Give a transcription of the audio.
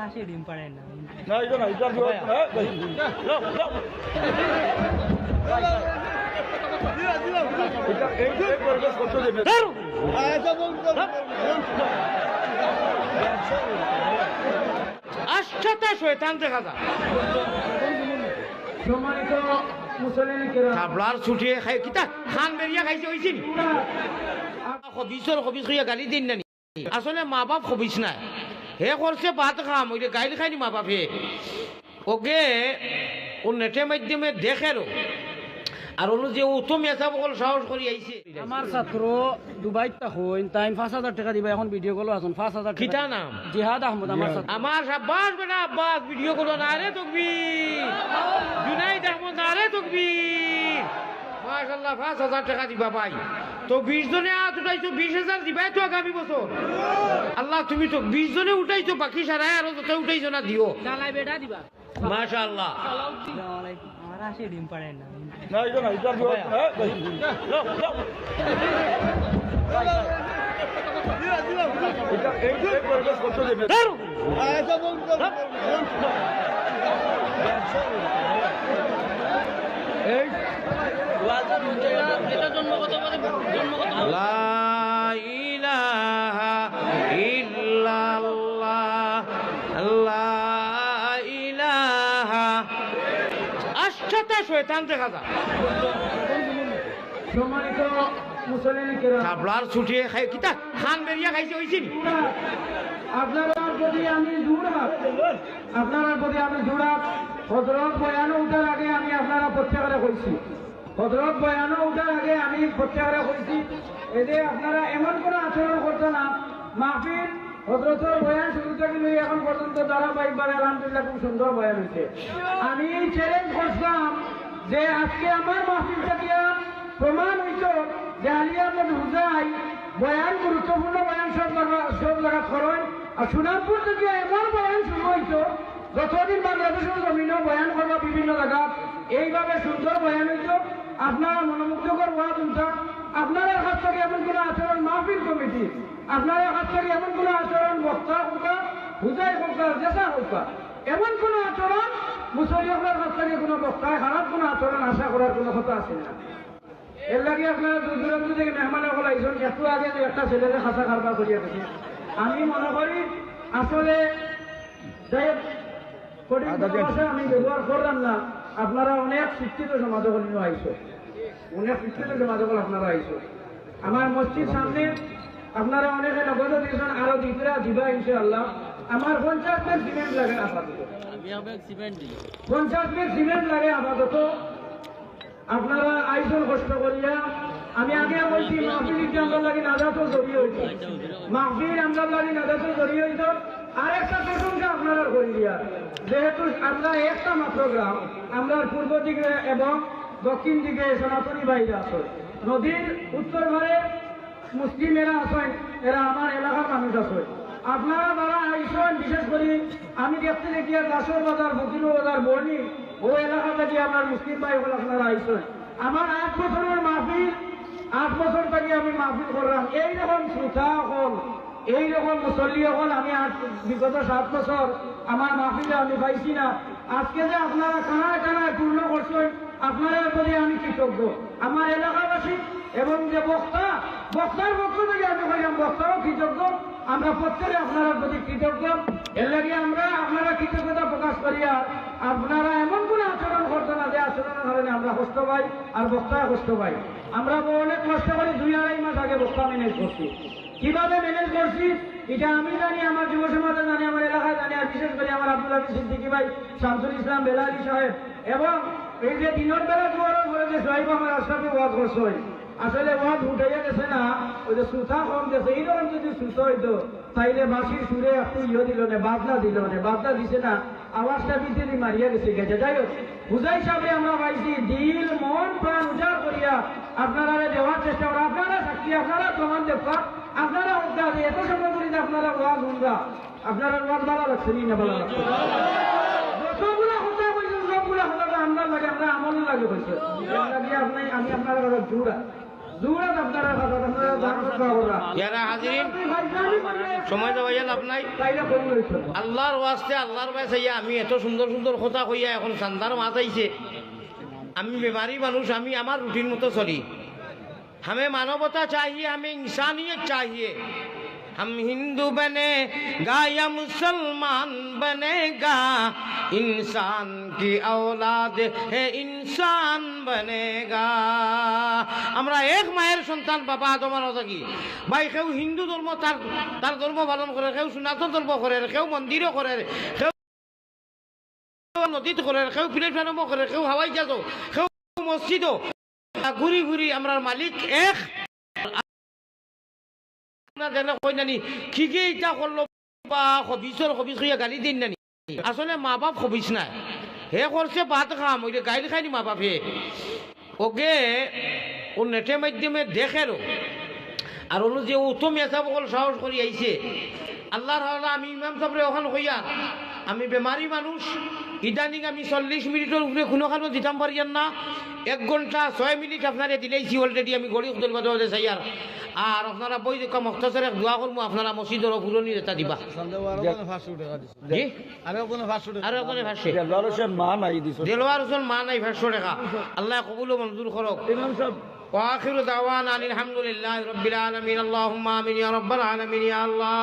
আসে ডিম পারে না না এটা না এটা দিও হ্যাঁ এটা এই যে পরিবেশ করতে দেবে আচ্ছা বল আচ্ছা শয়তান দেখা যা সম্মানিত মুসলিম কিরাম খাবলার ছুটিয়ে খাই কিতা খান বেরিয়া খাইছে হইছে নি খবিসর খবিস হইয়া গালি দিন না আসলে মা বাপ খবিস না হে করছে ভাত খাম ওই গাইল খাইনি মা বাপে ওকে ও নেটের মাধ্যমে দেখেরও আর হলো যে তো মেসা বকল সাহস করি আইছে আমার ছাত্র দুবাইত হইন তাই 5000 টাকা দিবা এখন ভিডিও কল আছেন 5000 টাকা কিতা নাম জিহাদ আহমদ আমার ছাত্র আমার সাব্বাস বেটা আব্বাস ভিডিও করো না রে তকবীর জুনাইদ আহমদ না রে তকবীর মাশাআল্লাহ 5000 টাকা দিবা ভাই তো 20 জনে হাত উঠাইছো 20000 দিবাই তো আগামী বছর আল্লাহ তুমি তো 20 জনে উঠাইছো বাকি সারাই আর যত উঠাইছো না দিও চালাই বেটা দিবা মাশাআল্লাহ আসসালামু আলাইকুম আমার আসে ডিম পারে না না এটা না এটা দিও হ্যাঁ এটা এই যে পরিবেশ করতে দেবে আচ্ছা বল এই এটা জন্মগত লা ইলাহা ইল্লাল্লাহ লা ইলাহা আচ্ছা শয়তান দেখা যা সম্মানিত মুসলিম কিরাম খাবলার ছুটিয়ে খাই কিতা খান বেরিয়া খাইছে হইছে নি আপনারা যদি আমি জুড়াত আপনারা যদি আমি জুড়াত হযরত বয়ান উঠার আগে আমি আপনারা প্রত্যেকরে কইছি হযরত বয়ান উঠার আগে আমি প্রত্যেকরে কইছি এই যে আপনারা এমন কোনো আচরণ করতে না মাহফিল হযরতের বয়ান শুরু থেকে নিয়ে এখন পর্যন্ত ধারাবাহিকবার আলহামদুলিল্লাহ খুব সুন্দর বয়ান হয়েছে আমি চ্যালেঞ্জ করছিলাম যে আজকে আমার মাহফিল থেকে প্রমাণ হইত যে আলী আহমদ হুজাই বয়ান গুরুত্বপূর্ণ বয়ান সব জায়গা করেন আর সুনামপুর থেকে এমন বয়ান শুরু হইত যতদিন বাংলাদেশের জমিনও বয়ান করবো বিভিন্ন জায়গা এইভাবে সুন্দর বয়ান হইত আপনারা মনোমুগ্ধকর ওয়াজ উঠা আপনারা কাছ থেকে এমন কোনো আচরণ মাহফিল কমিটি আপনারা কাছ থেকে এমন কোনো আচরণ বক্তা হোকা হুজাই হোকা জেসা হোকা এমন কোনো আচরণ মুসলিমদের কাছ থেকে কোনো বক্তায় খারাপ কোনো আচরণ আশা করার কোনো কথা আছে না এর লাগে আপনারা দূর দূরান্ত থেকে মেহমান হল আইসন একটু আগে যে একটা ছেলেকে খাসা কারবার করিয়া গেছে আমি মনে করি আসলে আমি ব্যবহার করলাম না আপনারা অনেক শিক্ষিত সমাজ নিয়ে আইসো অনেক শিক্ষিত সমাজ আপনারা আইসো আমার মসজিদ সামনে আপনারা অনেকে নগদ দিয়েছেন আরো দিবা ইনশাআল্লাহ আমার 50 ব্যাগ সিমেন্ট লাগে আপাতত 50 ব্যাগ সিমেন্ট লাগে আপাতত আপনারা আইসন কষ্ট করিয়া আমি আগে বলছি মাহফিল আমরা লাগি নাজাতো জড়িয়ে হইতো মাহফিল আমরা লাগি নাজাতো জড়িয়ে হইতো আর একটা প্রসঙ্গে আপনারা করি দিয়া যেহেতু আমরা একটা মাত্র গ্রাম আমরা পূর্ব দিকে এবং দক্ষিণ দিকে সনাতনী বাইরে আসেন নদীর উত্তর ধারে মুসলিমেরা আসেন এরা আমার এলাকার মানুষ আসেন আপনারা যারা আইসেন বিশেষ করে আমি দেখতে দেখি দাসর বাজার ফকির বাজার বর্ণি ও এলাকা থেকে আমার মুসলিম ভাই হল আপনারা আইসেন আমার 8 বছরের মাহফিল 8 বছর থেকে আমি মাহফিল করলাম এইরকম শ্রোতা হল এইরকম মুসল্লি হল আমি বিগত 7 বছর আমার মাহফিলে আমি পাইছি না আজকে যে আপনারা কানায় কানায় পূর্ণ করছেন আপনারা প্রতি আমি কৃতজ্ঞ আমার এলাকাবাসী এবং যে বক্তার পক্ষ থেকে আমি বললাম বক্তারও কৃতজ্ঞ আমরা প্রত্যেকে আপনার প্রতি কৃতজ্ঞ এর লাগে আমরা আপনারা কৃতজ্ঞতা প্রকাশ করিয়া আপনারা এমন কোনো আচরণ করতে না যে আচরণের কারণে আমরা কষ্ট পাই আর বক্তা কষ্ট পাই আমরা অনেক কষ্ট করি 2-2.5 মাস আগে বক্তা ম্যানেজ করছি কিভাবে ম্যানেজ করছি এটা আমি জানি আমার যুব সমাজে জানি আমার এলাকায় জানি আর বিশেষ করে আমার আব্দুল হাফিজ সিদ্দিকী ভাই শামসুল ইসলাম বেলালি সাহেব এবং এই যে দিনের বেলা জোয়ারের পরে যে সাহেব আমার আশরাফে ওয়াজ করছে আসলে ওয়াজ উঠাইয়া গেছে না ওই যে সুতা কম গেছে এইরকম যদি সুতো হইতো তাইলে বাঁশির সুরে একটু দিল না বাজনা দিছে না আওয়াজটা বিচেরি মারিয়া গেছে যাই হোক হুজাই সাহেবে আমরা পাইছি দিল মন প্রাণ উজাড় করিয়া আপনারা দেওয়ার চেষ্টা করা আপনারা সাক্ষী আপনারা প্রমাণ দেখা আপনারা এত সময় করি যে আপনারা ওয়াজ শুনবা আপনারা ওয়াজ ভালো লাগছে না ভালো লাগছে যতগুলা কথা বলছেন সবগুলা কথা আমরা লাগে আমরা আমল লাগে বলছে আমি আপনারা জোড়া জোরে আপনারা কথা আপনারা জানার কথা ইয়ারা হাজিরিন সময় দেওয়া লাভ নাই তাইলে কোন হইছে আল্লাহর ওয়াস্তে আল্লাহর বাসে আমি এত সুন্দর সুন্দর কথা কইয়া এখন সান্দার মাছ আইছে আমি বেমারি মানুষ আমি আমার রুটিন মতো চলি हमें मानवता चाहिए हमें इंसानियत चाहिए हम हिंदू बनेगा या मुसलमान बनेगा इंसान की औलाद है इंसान बनेगा আমরা এক মায়ের সন্তান বাবা আদম আর থাকি ভাই কেউ হিন্দু ধর্ম তার ধর্ম পালন করে কেউ সনাতন ধর্ম করে কেউ মন্দিরও করে কেউ নদীত করে কেউ প্লেটফর্ম করে কেউ হাওয়াই জাহাজ কেউ মসজিদও ঘুরি ঘুরি আমরা মালিক এক কই নানি ঠিকই ইটা করলো বা হবিসর হবিস হইয়া গালি দিন নানি আসলে মা বাপ হবিস নাই হে করছে ভাত খাম ওই গাইল খাইনি মা বাপে ওকে ও নেটের মাধ্যমে দেখেরও আর হলো যে উত্তম এসব সকল সাহস করি আইছে আল্লাহর আমি ইমাম সাহেবরে ওখানে হইয়া আমি বেমারি মানুষ ইদানিং আমি 40 মিনিটের উপরে কোনো কারণ দিতাম পারিয়ান না 1 ঘন্টা 6 মিনিট আপনারা দিলেইছি অলরেডি আমি গড়ি উদ্দল বাদে চাই আর আপনারা বই দেখা মখতাসের এক দোয়া করবো আপনারা মসজিদের পুরনি এটা দিবা জি আরো কোনো 500 দেলোয়ার হোসেন মা নাই দিছো দেলোয়ার হোসেন মা নাই 500 টাকা আল্লাহ কবুল ও মঞ্জুর করুক ইমাম সাহেব واخر دعوانا الحمد لله رب العالمين اللهم امين يا رب العالمين يا الله